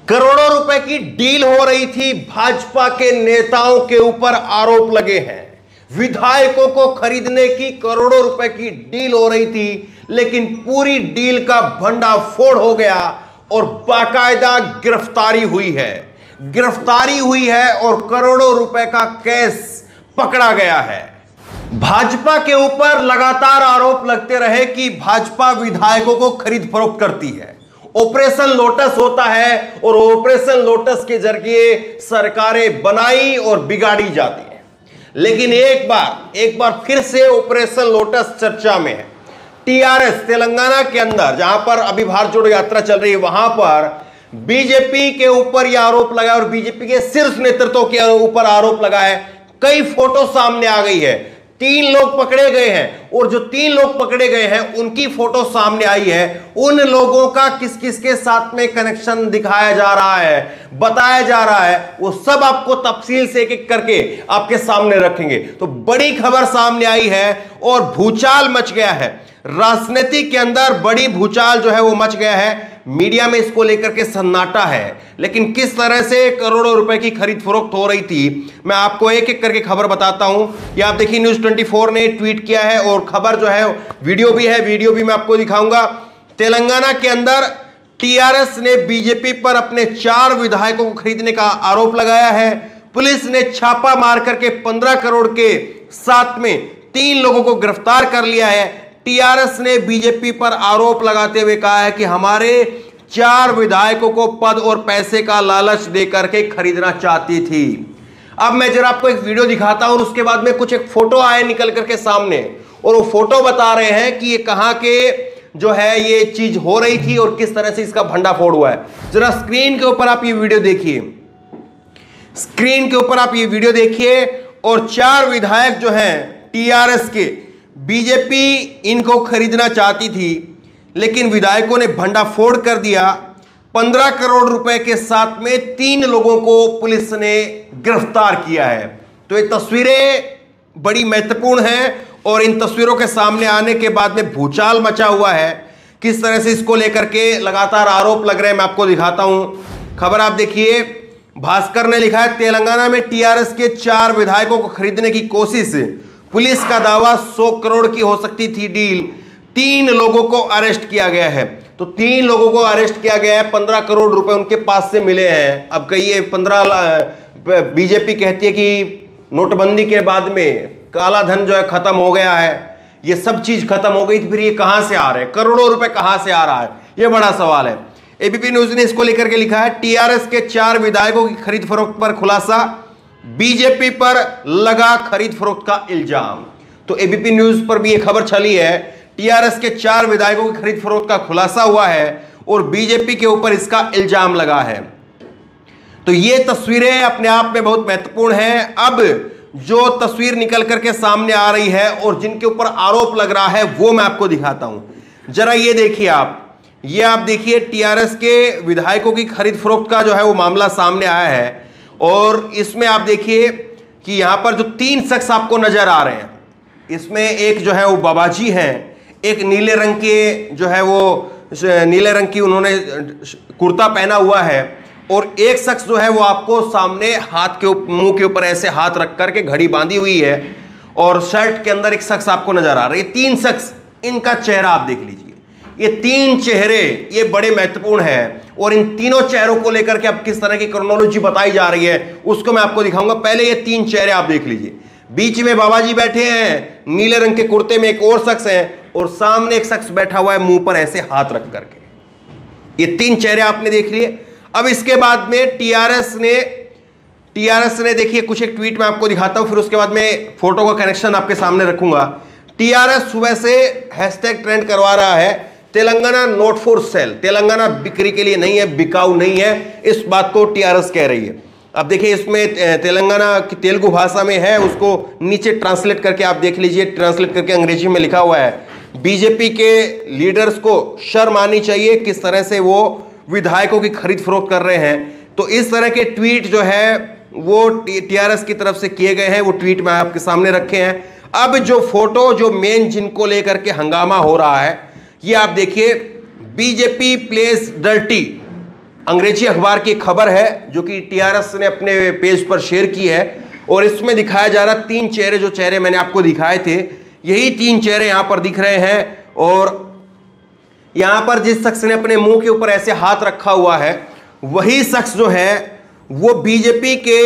करोड़ों रुपए की डील हो रही थी, भाजपा के नेताओं के ऊपर आरोप लगे हैं। विधायकों को खरीदने की करोड़ों रुपए की डील हो रही थी, लेकिन पूरी डील का भंडाफोड़ हो गया और बाकायदा गिरफ्तारी हुई है और करोड़ों रुपए का केस पकड़ा गया है। भाजपा के ऊपर लगातार आरोप लगते रहे कि भाजपा विधायकों को खरीद फरोख्त करती है। ऑपरेशन लोटस होता है और ऑपरेशन लोटस के जरिए सरकारें बनाई और बिगाड़ी जाती हैं। लेकिन एक बार फिर से ऑपरेशन लोटस चर्चा में है। टीआरएस तेलंगाना के अंदर, जहां पर अभी भारत जोड़ो यात्रा चल रही है, वहां पर बीजेपी के ऊपर यह आरोप लगा और बीजेपी के शीर्ष नेतृत्व के ऊपर आरोप लगा है। कई फोटो सामने आ गई है, 3 लोग पकड़े गए हैं और जो 3 लोग पकड़े गए हैं उनकी फोटो सामने आई है। उन लोगों का किस किस के साथ में कनेक्शन दिखाया जा रहा है, बताया जा रहा है, वो सब आपको तफसील से एक एक करके आपके सामने रखेंगे। तो बड़ी खबर सामने आई है और भूचाल मच गया है। राजनीति के अंदर बड़ी भूचाल जो है वो मच गया है। मीडिया में इसको लेकर के सन्नाटा है, लेकिन किस तरह से करोड़ों रुपए की खरीद फरोख्त हो रही थी, मैं आपको एक एक करके खबर बताता हूं। ये आप देखिए, न्यूज़ 24 ने ट्वीट किया है और खबर जो है वीडियो भी है, वीडियो भी मैं आपको दिखाऊंगा। तेलंगाना के अंदर टीआरएस ने बीजेपी पर अपने 4 विधायकों को खरीदने का आरोप लगाया है। पुलिस ने छापा मार करके 15 करोड़ के साथ में 3 लोगों को गिरफ्तार कर लिया है। टीआरएस ने बीजेपी पर आरोप लगाते हुए कहा है कि हमारे 4 विधायकों को पद और पैसे का लालच देकर के खरीदना चाहती थी। अब मैं जरा आपको एक वीडियो दिखाता हूं और उसके बाद में कुछ एक फोटो आए निकल करके सामने, और वो फोटो बता रहे हैं कि ये कहां के जो है ये चीज हो रही थी और किस तरह से इसका भंडाफोड़ हुआ है। जरा स्क्रीन के ऊपर आप ये वीडियो देखिए, स्क्रीन के ऊपर आप ये वीडियो देखिए। और 4 विधायक जो हैं टीआरएस के, बीजेपी इनको खरीदना चाहती थी, लेकिन विधायकों ने भंडाफोड़ कर दिया। 15 करोड़ रुपए के साथ में 3 लोगों को पुलिस ने गिरफ्तार किया है। तो ये तस्वीरें बड़ी महत्वपूर्ण हैं और इन तस्वीरों के सामने आने के बाद में भूचाल मचा हुआ है। किस तरह से इसको लेकर के लगातार आरोप लग रहे हैं, मैं आपको दिखाता हूं। खबर आप देखिए, भास्कर ने लिखा है, तेलंगाना में टीआरएस के 4 विधायकों को खरीदने की कोशिश, पुलिस का दावा 100 करोड़ की हो सकती थी डील, 3 लोगों को अरेस्ट किया गया है। तो 3 लोगों को अरेस्ट किया गया है, 15 करोड़ रुपए उनके पास से मिले हैं। अब कहिए 15 बीजेपी कहती है कि नोटबंदी के बाद में काला धन जो है खत्म हो गया है, ये सब चीज खत्म हो गई थी, फिर ये कहां से आ रहे हैं, करोड़ों रुपए कहां से आ रहा है, ये बड़ा सवाल है। एबीपी न्यूज ने इसको लेकर के लिखा है, टीआरएस के 4 विधायकों की खरीद फरोख्त पर खुलासा, बीजेपी पर लगा खरीद फरोख्त का इल्जाम। तो एबीपी न्यूज पर भी यह खबर छली है, टीआरएस के 4 विधायकों की खरीद फरोख्त का खुलासा हुआ है और बीजेपी के ऊपर इसका इल्जाम लगा है। तो ये तस्वीरें अपने आप में बहुत महत्वपूर्ण हैं। अब जो तस्वीर निकल करके सामने आ रही है और जिनके ऊपर आरोप लग रहा है वो मैं आपको दिखाता हूं। जरा ये देखिए आप देखिए, टीआरएस के विधायकों की खरीद फरोख्त का जो है वो मामला सामने आया है। और इसमें आप देखिए कि यहां पर जो 3 शख्स आपको नजर आ रहे हैं, इसमें एक जो है वो बाबाजी हैं, एक नीले रंग के जो है वो नीले रंग की उन्होंने कुर्ता पहना हुआ है, और एक शख्स जो है वो आपको सामने हाथ के मुंह के ऊपर ऐसे हाथ रख करके घड़ी बांधी हुई है, और शर्ट के अंदर एक शख्स आपको नजर आ रहा है। ये 3 शख्स, इनका चेहरा आप देख लीजिए, ये 3 चेहरे ये बड़े महत्वपूर्ण हैं। और इन तीनों चेहरों को लेकर के अब किस तरह की क्रोनोलॉजी बताई जा रही है उसको मैं आपको दिखाऊंगा। पहले ये 3 चेहरे आप देख लीजिए, बीच में बाबा जी बैठे हैं नीले रंग के कुर्ते में, एक और शख्स है और सामने एक शख्स बैठा हुआ है मुंह पर ऐसे हाथ रख करके। ये 3 चेहरे आपने देख लिए। अब इसके बाद में टीआरएस ने देखिए कुछ एक ट्वीट में आपको दिखाता हूं, फिर उसके बाद में फोटो का कनेक्शन आपके सामने रखूंगा। टीआरएस सुबह से हैशटैग ट्रेंड करवा रहा है, Telangana not for sale, Telangana बिक्री के लिए नहीं है, बिकाऊ नहीं है, इस बात को टीआरएस कह रही है। अब देखिए इसमें तेलंगाना की तेलुगु भाषा में है, उसको नीचे ट्रांसलेट करके आप देख लीजिए, ट्रांसलेट करके अंग्रेजी में लिखा हुआ है, बीजेपी के लीडर्स को शर्म आनी चाहिए, किस तरह से वो विधायकों की खरीद फरोख्त कर रहे हैं। तो इस तरह के ट्वीट जो है वो टीआरएस की तरफ से किए गए हैं, वो ट्वीट मैं आपके सामने रखे हैं। अब जो फोटो जो मेन जिनको लेकर के हंगामा हो रहा है, ये आप देखिए, बीजेपी प्लेस डर्टी, अंग्रेजी अखबार की खबर है जो कि टीआरएस ने अपने पेज पर शेयर की है और इसमें दिखाया जा रहा 3 चेहरे, जो चेहरे मैंने आपको दिखाए थे, यही 3 चेहरे यहां पर दिख रहे हैं। और यहां पर जिस शख्स ने अपने मुंह के ऊपर ऐसे हाथ रखा हुआ है, वही शख्स जो है वो बीजेपी के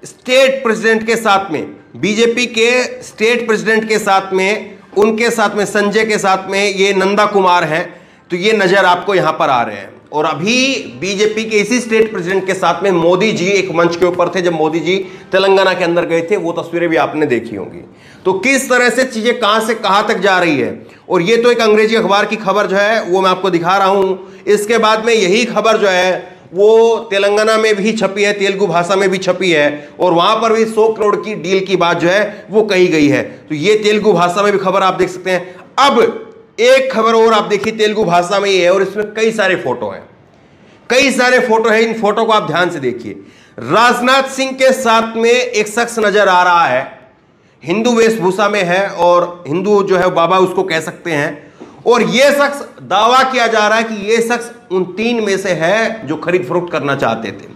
स्टेट प्रेसिडेंट के साथ में, बीजेपी के स्टेट प्रेसिडेंट के साथ में, उनके साथ में संजय के साथ में ये नंदा कुमार हैं। तो ये नजर आपको यहां पर आ रहे हैं। और अभी बीजेपी के इसी स्टेट प्रेसिडेंट के साथ में मोदी जी एक मंच के ऊपर थे, जब मोदी जी तेलंगाना के अंदर गए थे, वो तस्वीरें भी आपने देखी होंगी। तो किस तरह से चीजें कहां से कहां तक जा रही है। और ये तो एक अंग्रेजी अखबार की खबर जो है वो मैं आपको दिखा रहा हूं। इसके बाद में यही खबर जो है वो तेलंगाना में भी छपी है, तेलुगु भाषा में भी छपी है और वहां पर भी 100 करोड़ की डील की बात जो है वो कही गई है। तो ये तेलुगु भाषा में भी खबर आप देख सकते हैं। अब एक खबर और आप देखिए, तेलुगु भाषा में ही है और इसमें कई सारे फोटो हैं, कई सारे फोटो हैं। इन फोटो को आप ध्यान से देखिए। राजनाथ सिंह के साथ में एक शख्स नजर आ रहा है, हिंदू वेशभूषा में है और हिंदू जो है बाबा उसको कह सकते हैं। और यह शख्स, दावा किया जा रहा है कि यह शख्स उन 3 में से है जो खरीद फरोख्त करना चाहते थे।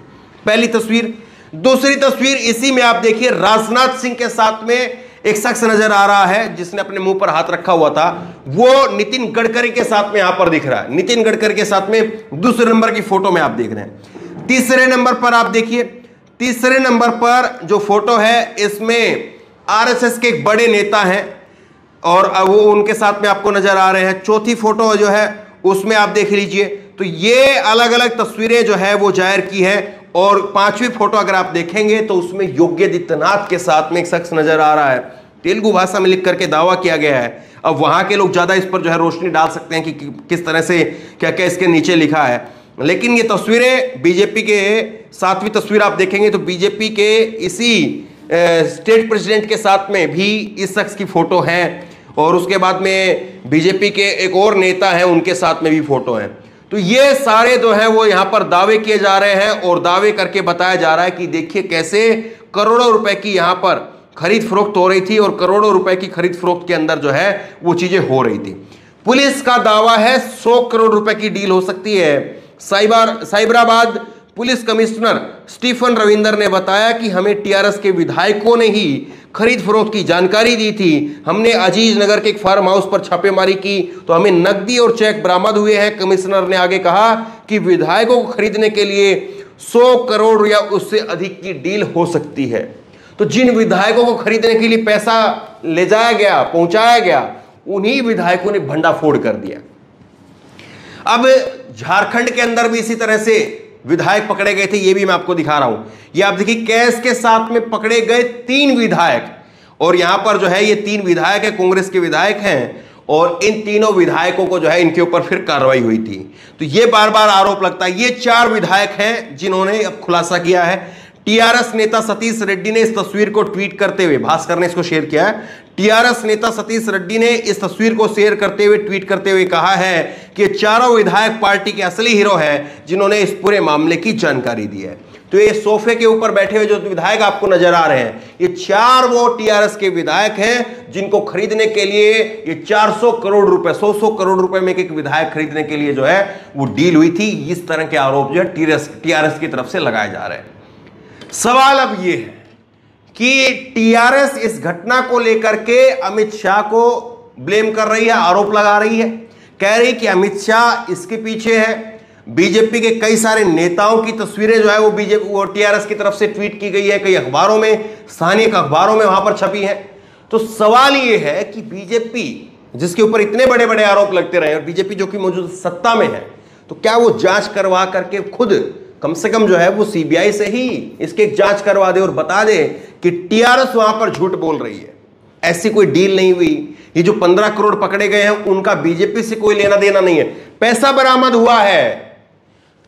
पहली तस्वीर। दूसरी तस्वीर इसी में आप देखिए, राजनाथ सिंह के साथ में एक शख्स नजर आ रहा है जिसने अपने मुंह पर हाथ रखा हुआ था, वो नितिन गडकरी के साथ में यहां पर दिख रहा है। नितिन गडकरी के साथ में दूसरे नंबर की फोटो में आप देख रहे हैं। तीसरे नंबर पर आप देखिए, तीसरे नंबर पर जो फोटो है इसमें आरएसएस के एक बड़े नेता हैं और वो उनके साथ में आपको नजर आ रहे हैं। चौथी फोटो जो है उसमें आप देख लीजिए। तो ये अलग अलग तस्वीरें जो है वो जाहिर की है। और 5वीं फोटो अगर आप देखेंगे तो उसमें योगी आदित्यनाथ के साथ में एक शख्स नजर आ रहा है। तेलुगु भाषा में लिख करके दावा किया गया है। अब वहां के लोग ज्यादा इस पर जो है रोशनी डाल सकते हैं कि किस तरह से क्या क्या इसके नीचे लिखा है। लेकिन ये तस्वीरें बीजेपी के, 7वीं तस्वीर आप देखेंगे तो बीजेपी के इसी स्टेट प्रेसिडेंट के साथ में भी इस शख्स की फोटो है। और उसके बाद में बीजेपी के एक और नेता हैं, उनके साथ में भी फोटो है। तो ये सारे जो है वो यहां पर दावे किए जा रहे हैं और दावे करके बताया जा रहा है कि देखिए कैसे करोड़ों रुपए की यहां पर खरीद फरोख्त हो रही थी और करोड़ों रुपए की खरीद फरोख्त के अंदर जो है वो चीजें हो रही थी। पुलिस का दावा है 100 करोड़ रुपए की डील हो सकती है। साइबराबाद पुलिस कमिश्नर स्टीफन रविंदर ने बताया कि हमें टीआरएस के विधायकों ने ही खरीद फरोख्त की जानकारी दी थी। हमने अजीज नगर के एक फार्म हाउस पर छापेमारी की तो हमें नकदी और चेक बरामद हुए हैं। कमिश्नर ने आगे कहा कि विधायकों को खरीदने के लिए 100 करोड़ या उससे अधिक की डील हो सकती है। तो जिन विधायकों को खरीदने के लिए पैसा ले जाया गया, पहुंचाया गया, उन्हीं विधायकों ने भंडाफोड़ कर दिया। अब झारखंड के अंदर भी इसी तरह से विधायक पकड़े गए थे, ये भी मैं आपको दिखा रहा हूं। ये आप देखिए, कैश के साथ में पकड़े गए 3 विधायक। और यहां पर जो है ये 3 विधायक है, कांग्रेस के विधायक हैं और इन तीनों विधायकों को जो है इनके ऊपर फिर कार्रवाई हुई थी। तो ये बार बार आरोप लगता है। ये 4 विधायक हैं जिन्होंने अब खुलासा किया है। टीआरएस नेता सतीश रेड्डी ने इस तस्वीर को ट्वीट करते हुए, भास्कर ने इसको शेयर किया है, टीआरएस नेता सतीश रेड्डी ने इस तस्वीर को शेयर करते हुए, ट्वीट करते हुए कहा है कि चारों विधायक पार्टी के असली हीरो हैं जिन्होंने इस पूरे मामले की जानकारी दी है। तो ये सोफे के ऊपर बैठे हुए जो विधायक आपको नजर आ रहे हैं, ये 4 वो टीआरएस के विधायक हैं जिनको खरीदने के लिए ये 400 करोड़ रुपए, 100 करोड़ रुपए में एक विधायक खरीदने के लिए जो है वो डील हुई थी। इस तरह के आरोप जो है टीआरएस की तरफ से लगाए जा रहे हैं। सवाल अब ये है कि टीआरएस इस घटना को लेकर के अमित शाह को ब्लेम कर रही है, आरोप लगा रही है, कह रही कि अमित शाह इसके पीछे है। बीजेपी के कई सारे नेताओं की तस्वीरें जो है वो टीआरएस की तरफ से ट्वीट की गई है, कई अखबारों में, स्थानीय अखबारों में वहां पर छपी है। तो सवाल ये है कि बीजेपी जिसके ऊपर इतने बड़े बड़े आरोप लगते रहे और बीजेपी जो कि मौजूद सत्ता में है, तो क्या वो जांच करवा करके खुद कम से कम जो है वो सीबीआई से ही इसकी जांच करवा दे और बता दे कि टीआरएस वहां पर झूठ बोल रही है, ऐसी कोई डील नहीं हुई। ये जो 15 करोड़ पकड़े गए हैं उनका बीजेपी से कोई लेना देना नहीं है। पैसा बरामद हुआ है,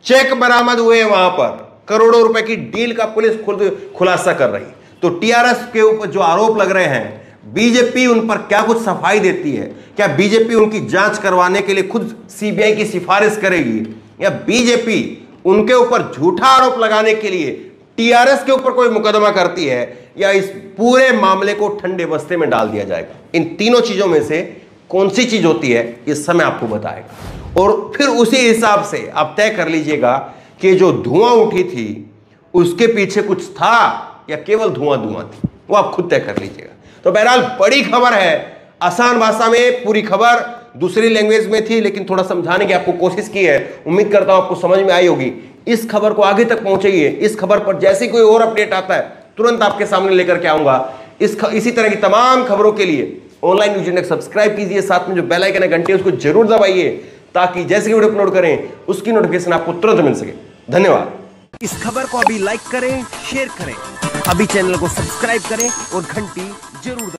चेक बरामद हुए हैं, वहां पर करोड़ों रुपए की डील का पुलिस खुद खुलासा कर रही। तो टीआरएस के ऊपर जो आरोप लग रहे हैं, बीजेपी उन पर क्या कुछ सफाई देती है? क्या बीजेपी उनकी जांच करवाने के लिए खुद सीबीआई की सिफारिश करेगी, या बीजेपी उनके ऊपर झूठा आरोप लगाने के लिए टीआरएस के ऊपर कोई मुकदमा करती है, या इस पूरे मामले को ठंडे बस्ते में डाल दिया जाएगा? इन तीनों चीजों में से कौन सी चीज होती है, ये समय आपको बताएगा। और फिर उसी हिसाब से आप तय कर लीजिएगा कि जो धुआं उठी थी उसके पीछे कुछ था या केवल धुआं धुआं थी, वो आप खुद तय कर लीजिएगा। तो बहरहाल बड़ी खबर है, आसान भाषा में पूरी खबर, दूसरी लैंग्वेज में थी लेकिन थोड़ा समझाने की आपको कोशिश की है। उम्मीद करता हूं आपको समझ में आई होगी। इस खबर को आगे तक पहुंचाइए। इस खबर पर जैसे कोई और अपडेट आता है तुरंत आपके सामने लेकर के आऊंगा। इसी तरह की तमाम खबरों के लिए ऑनलाइन न्यूज इंडेक्स सब्सक्राइब कीजिए, साथ में जो बेल आइकन है घंटी उसको जरूर दबाइए ताकि जैसे वीडियो अपलोड करें उसकी नोटिफिकेशन आपको तुरंत मिल सके। धन्यवाद। इस खबर को अभी लाइक करें, शेयर करें, अभी चैनल को सब्सक्राइब करें और घंटी जरूर